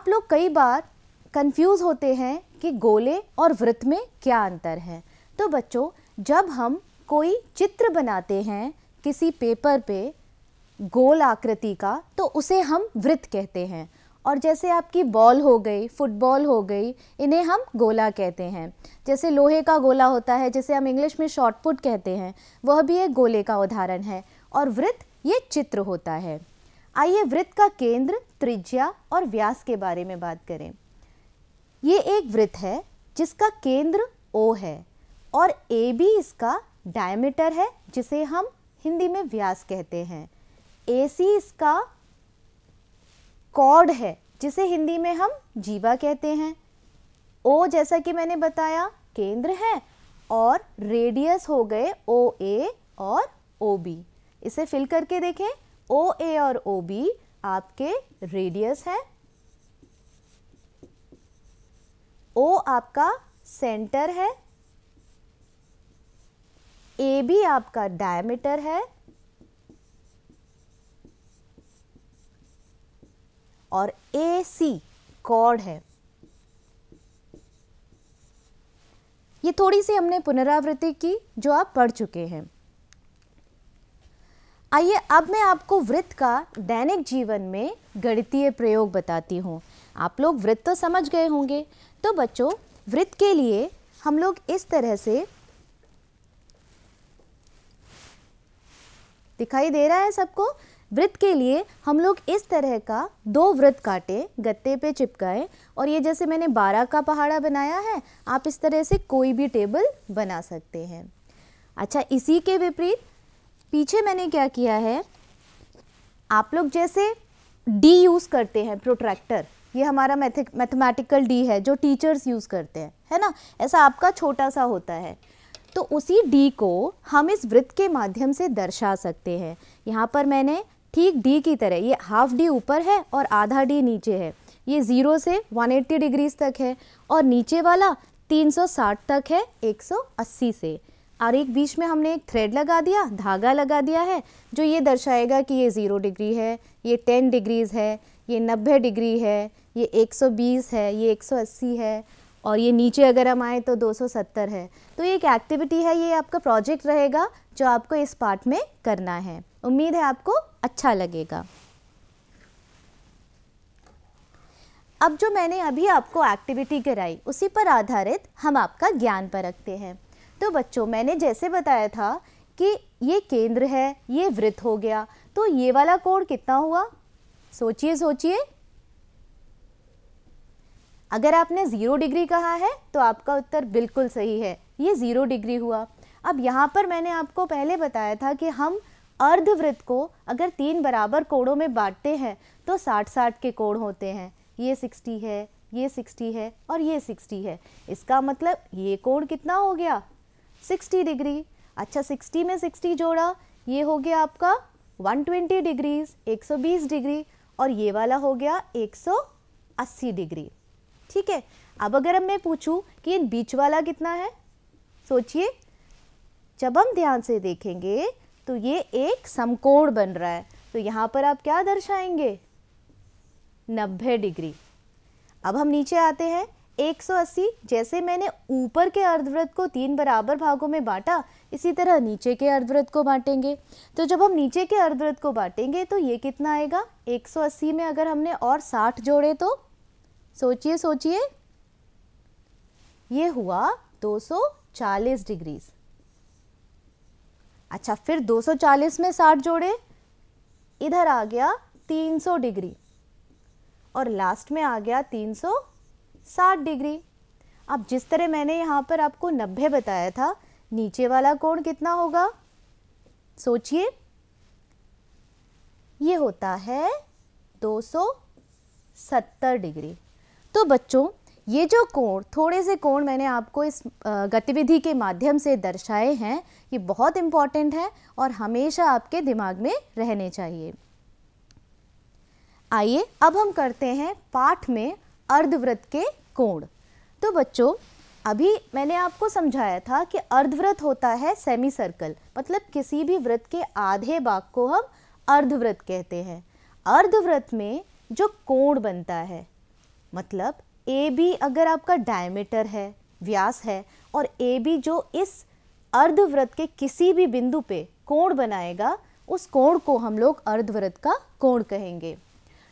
आप लोग कई बार कंफ्यूज होते हैं कि गोले और वृत्त में क्या अंतर है। तो बच्चों, जब हम कोई चित्र बनाते हैं किसी पेपर पे गोल आकृति का, तो उसे हम वृत्त कहते हैं। और जैसे आपकी बॉल हो गई, फुटबॉल हो गई, इन्हें हम गोला कहते हैं। जैसे लोहे का गोला होता है, जिसे हम इंग्लिश में शॉट पुट कहते हैं, वह भी एक गोले का उदाहरण है। और वृत्त ये चित्र होता है। आइए वृत्त का केंद्र, त्रिज्या और व्यास के बारे में बात करें। ये एक वृत्त है जिसका केंद्र O है और AB इसका डायमीटर है, जिसे हम हिंदी में व्यास कहते हैं। AC इसका कॉर्ड है, जिसे हिंदी में हम जीवा कहते हैं। O जैसा कि मैंने बताया केंद्र है, और रेडियस हो गए OA और OB। इसे फिल करके देखें, OA और OB आपके रेडियस है, O आपका सेंटर है, AB आपका डायमीटर है और AC कॉर्ड है। ये थोड़ी सी हमने पुनरावृत्ति की जो आप पढ़ चुके हैं। आइए अब मैं आपको वृत्त का दैनिक जीवन में गणितीय प्रयोग बताती हूँ। आप लोग वृत्त तो समझ गए होंगे। तो बच्चों, वृत्त के लिए हम लोग इस तरह से, दिखाई दे रहा है सबको, वृत्त के लिए हम लोग इस तरह का 2 वृत्त काटे, गत्ते पे चिपकाए, और ये जैसे मैंने 12 का पहाड़ा बनाया है, आप इस तरह से कोई भी टेबल बना सकते हैं। अच्छा, इसी के विपरीत पीछे मैंने क्या किया है, आप लोग जैसे डी यूज़ करते हैं, प्रोट्रैक्टर, ये हमारा मैथमेटिकल डी है जो टीचर्स यूज़ करते हैं, है ना, ऐसा आपका छोटा सा होता है। तो उसी डी को हम इस वृत्त के माध्यम से दर्शा सकते हैं। यहाँ पर मैंने ठीक डी की तरह, ये हाफ डी ऊपर है और आधा डी नीचे है, ये 0 से 180 डिग्रीज तक है, और नीचे वाला 360 तक है 180 से। और एक बीच में हमने एक थ्रेड लगा दिया, धागा लगा दिया है, जो ये दर्शाएगा कि ये 0 डिग्री है, ये 10 डिग्रीज है, ये 90 डिग्री है, ये 120 है, ये 180 है, और ये नीचे अगर हम आए तो 270 है। तो ये एक एक्टिविटी है, ये आपका प्रोजेक्ट रहेगा जो आपको इस पार्ट में करना है। उम्मीद है आपको अच्छा लगेगा। अब जो मैंने अभी आपको एक्टिविटी कराई, उसी पर आधारित हम आपका ज्ञान परखते हैं। तो बच्चों, मैंने जैसे बताया था कि ये केंद्र है, ये वृत्त हो गया, तो ये वाला कोण कितना हुआ? सोचिए सोचिए। अगर आपने 0 डिग्री कहा है तो आपका उत्तर बिल्कुल सही है, ये 0 डिग्री हुआ। अब यहाँ पर मैंने आपको पहले बताया था कि हम अर्धवृत्त को अगर 3 बराबर कोणों में बांटते हैं तो 60-60 के कोण होते हैं। ये 60 है, ये 60 है और ये 60 है। इसका मतलब ये कोण कितना हो गया? 60 डिग्री। अच्छा, 60 में 60 जोड़ा, ये हो गया आपका 120 डिग्रीज, 120 डिग्री, और ये वाला हो गया 180 डिग्री। ठीक है। अब अगर मैं पूछूं कि इन बीच वाला कितना है, सोचिए। जब हम ध्यान से देखेंगे तो ये एक समकोण बन रहा है, तो यहाँ पर आप क्या दर्शाएंगे? 90 डिग्री। अब हम नीचे आते हैं, 180। जैसे मैंने ऊपर के अर्धवृत्त को 3 बराबर भागों में बांटा, इसी तरह नीचे के अर्धवृत्त को बांटेंगे। तो जब हम नीचे के अर्धवृत्त को बांटेंगे तो ये कितना आएगा? 180 में अगर हमने और 60 जोड़े तो सोचिए सोचिए, ये हुआ 240 डिग्रीज। अच्छा, फिर 240 में 60 जोड़े, इधर आ गया 300 डिग्री, और लास्ट में आ गया 360 डिग्री। अब जिस तरह मैंने यहाँ पर आपको 90 बताया था, नीचे वाला कोण कितना होगा? सोचिए, ये होता है 270 डिग्री। तो बच्चों, ये जो कोण, थोड़े से कोण मैंने आपको इस गतिविधि के माध्यम से दर्शाए हैं, ये बहुत इंपॉर्टेंट है और हमेशा आपके दिमाग में रहने चाहिए। आइए अब हम करते हैं पाठ में अर्धवृत्त के कोण। तो बच्चों, अभी मैंने आपको समझाया था कि अर्धवृत्त होता है सेमी सर्कल, मतलब किसी भी वृत्त के आधे भाग को हम अर्धवृत्त कहते हैं। अर्धवृत्त में जो कोण बनता है मतलब ए बी अगर आपका डायमीटर है, व्यास है, और ए बी जो इस अर्धवृत्त के किसी भी बिंदु पे कोण बनाएगा, उस कोण को हम लोग अर्धवृत्त का कोण कहेंगे।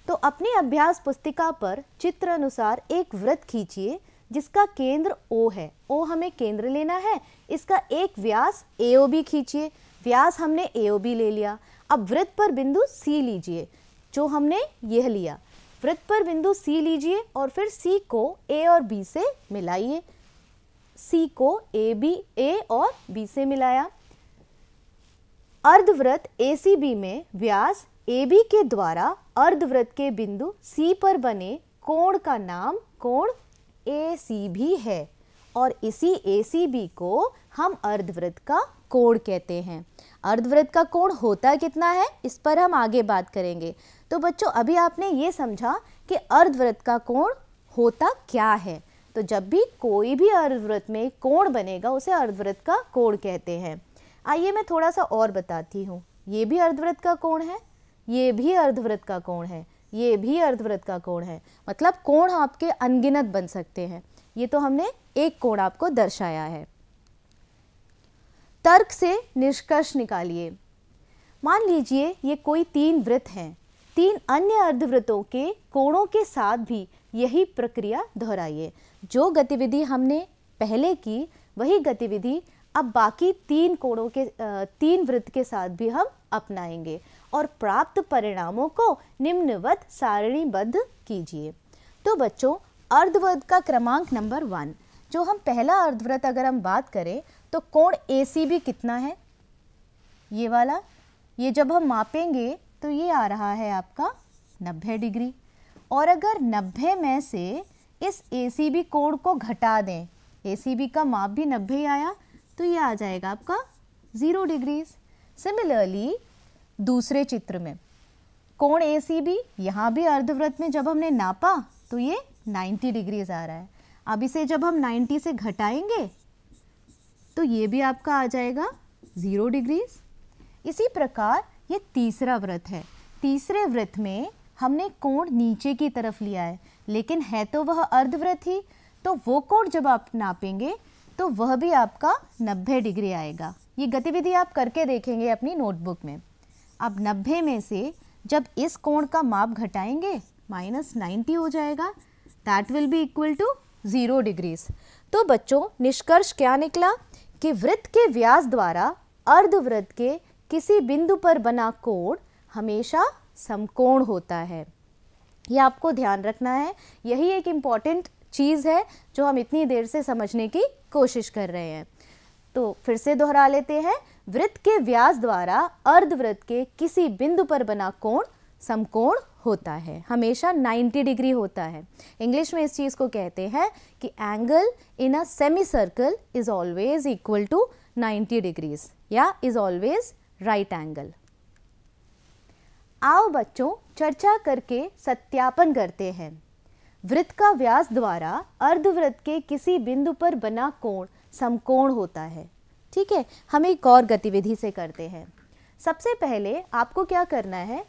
तो अपनी अभ्यास पुस्तिका पर चित्र अनुसार एक वृत्त खींचिए जिसका केंद्र O है। O हमें केंद्र लेना है। इसका एक व्यास AOB खींचिए। व्यास हमने AOB ले लिया। अब वृत्त पर बिंदु C लीजिए, जो हमने यह लिया। वृत्त पर बिंदु C लीजिए और फिर C को A और B से मिलाइए। C को A और B से मिलाया। अर्धवृत्त ACB में व्यास AB के द्वारा अर्धवृत्त के बिंदु C पर बने कोण का नाम कोण ACB है और इसी ACB को हम अर्धवृत्त का कोण कहते हैं। अर्धवृत्त का कोण होता कितना है, इस पर हम आगे बात करेंगे। तो बच्चों, अभी आपने ये समझा कि अर्धवृत्त का कोण होता क्या है। तो जब भी कोई भी अर्धवृत्त में कोण बनेगा उसे अर्धवृत्त का कोण कहते हैं। आइए मैं थोड़ा सा और बताती हूँ। ये भी अर्धवृत्त का कोण है, ये भी अर्धवृत्त का कोण है, ये भी अर्धवृत्त का कोण है। मतलब कोण आपके अनगिनत बन सकते हैं। ये तो हमने एक कोण आपको दर्शाया है। तर्क से निष्कर्ष निकालिए। मान लीजिए ये कोई 3 वृत्त हैं। 3 अन्य अर्धवृत्तों के कोणों के साथ भी यही प्रक्रिया दोहराइए। जो गतिविधि हमने पहले की वही गतिविधि अब बाकी 3 कोणों के 3 वृत्त के साथ भी हम अपनाएंगे और प्राप्त परिणामों को निम्नवत सारणीबद्ध कीजिए। तो बच्चों, अर्धवृत्त का क्रमांक नंबर 1, जो हम पहला अर्धवृत्त अगर हम बात करें तो कोण ACB कितना है, ये वाला। ये जब हम मापेंगे तो ये आ रहा है आपका 90 डिग्री। और अगर 90 में से इस ACB कोण को घटा दें, ACB का माप भी 90 ही आया, तो ये आ जाएगा आपका 0 डिग्रीज। सिमिलरली दूसरे चित्र में कोण ACB, यहाँ भी अर्धवृत्त में जब हमने नापा तो ये 90 डिग्रीज आ रहा है। अब इसे जब हम 90 से घटाएंगे तो ये भी आपका आ जाएगा 0 डिग्रीज। इसी प्रकार ये तीसरा वृत्त है। तीसरे वृत्त में हमने कोण नीचे की तरफ लिया है, लेकिन है तो वह अर्धवृत्त ही, तो वो कोण जब आप नापेंगे तो वह भी आपका 90 डिग्री आएगा। ये गतिविधि आप करके देखेंगे अपनी नोटबुक में। अब 90 में से जब इस कोण का माप घटाएंगे -90 हो जाएगा। That will be equal to 0 degrees. तो बच्चों, निष्कर्ष क्या निकला कि वृत्त के व्यास द्वारा अर्धवृत्त के किसी बिंदु पर बना कोण हमेशा समकोण होता है। ये आपको ध्यान रखना है। यही एक इम्पॉर्टेंट चीज़ है जो हम इतनी देर से समझने की कोशिश कर रहे हैं। तो फिर से दोहरा लेते हैं। वृत्त के व्यास द्वारा अर्धवृत्त के किसी बिंदु पर बना कोण समकोण होता है, हमेशा 90 डिग्री होता है। इंग्लिश में इस चीज़ को कहते हैं कि angle in a semicircle is always equal to 90 degrees या इज ऑलवेज राइट एंगल। आओ बच्चों, चर्चा करके सत्यापन करते हैं। वृत्त का व्यास द्वारा अर्धवृत्त के किसी बिंदु पर बना कोण समकोण होता है। ठीक है, हम एक और गतिविधि से करते हैं। सबसे पहले आपको क्या करना है,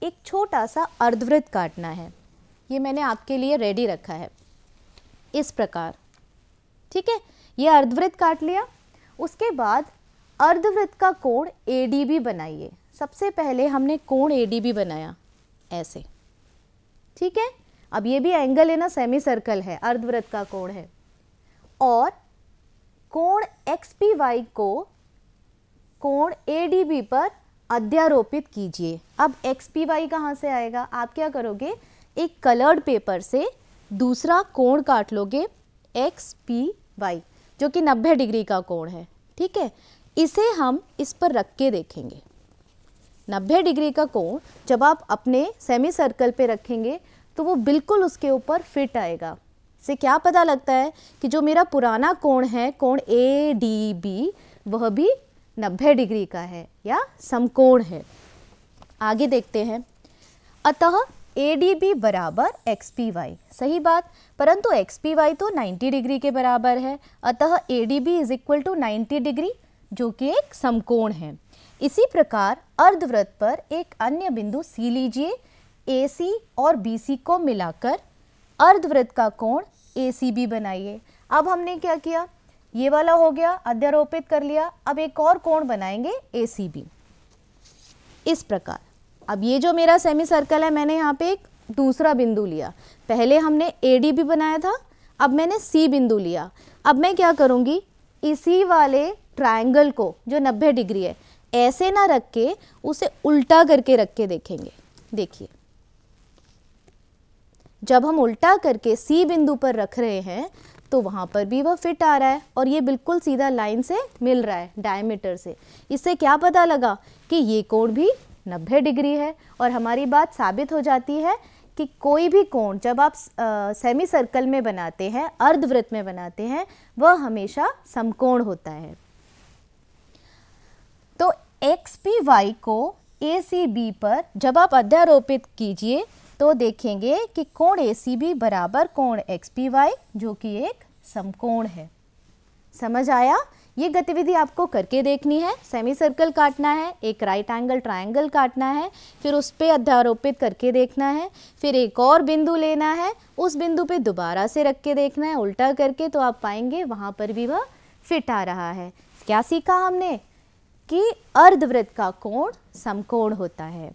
एक छोटा सा अर्धवृत्त काटना है। ये मैंने आपके लिए रेडी रखा है इस प्रकार। ठीक है, ये अर्धवृत्त काट लिया। उसके बाद अर्धवृत्त का कोण ADB बनाइए। सबसे पहले हमने कोण ADB बनाया ऐसे। ठीक है, अब ये भी angle in a semi circle है, अर्धवृत्त का कोण है। और कोण XPY को कोण ADB पर अध्यारोपित कीजिए। अब XPY कहाँ से आएगा, आप क्या करोगे, एक कलर्ड पेपर से दूसरा कोण काट लोगे XPY, जो कि 90 डिग्री का कोण है। ठीक है, इसे हम इस पर रख के देखेंगे। 90 डिग्री का कोण जब आप अपने सेमी सर्कल पे रखेंगे तो वो बिल्कुल उसके ऊपर फिट आएगा। इससे क्या पता लगता है कि जो मेरा पुराना कोण है, कोण ADB, वह भी 90 डिग्री का है या समकोण है। आगे देखते हैं। अतः ADB बराबर XPY, सही बात, परंतु XPY तो 90 डिग्री के बराबर है। अतः ADB is equal to 90 degree, जो कि एक समकोण है। इसी प्रकार अर्धवृत्त पर एक अन्य बिंदु C लीजिए। AC और BC को मिलाकर अर्धवृत्त का कोण ACB बनाइए। अब हमने क्या किया, ये वाला हो गया, अध्यारोपित कर लिया। अब एक और कोण बनाएंगे ACB इस प्रकार। अब ये जो मेरा सेमी सर्कल है, मैंने यहाँ पे एक दूसरा बिंदु लिया। पहले हमने ADB बनाया था, अब मैंने C बिंदु लिया। अब मैं क्या करूँगी, इसी वाले ट्रायंगल को जो 90 डिग्री है ऐसे ना रख के उसे उल्टा करके रख के देखेंगे। देखिए, जब हम उल्टा करके C बिंदु पर रख रहे हैं तो वहाँ पर भी वह फिट आ रहा है और ये बिल्कुल सीधा लाइन से मिल रहा है डायमीटर से। इससे क्या पता लगा कि ये कोण भी 90 डिग्री है और हमारी बात साबित हो जाती है कि कोई भी कोण जब आप सेमी सर्कल में बनाते हैं, अर्धवृत्त में बनाते हैं, वह हमेशा समकोण होता है। तो XPY को ACB पर जब आप अध्यारोपित कीजिए तो देखेंगे कि कोण ACB बराबर कोण XPY जो कि एक समकोण है। समझ आया? ये गतिविधि आपको करके देखनी है। सेमी सर्कल काटना है, एक राइट एंगल ट्रायंगल काटना है, फिर उस पर अध्यारोपित करके देखना है, फिर एक और बिंदु लेना है, उस बिंदु पे दोबारा से रख के देखना है उल्टा करके, तो आप पाएंगे वहाँ पर भी वह फिट आ रहा है। क्या सीखा हमने? कि अर्धवृत्त का कोण समकोण होता है।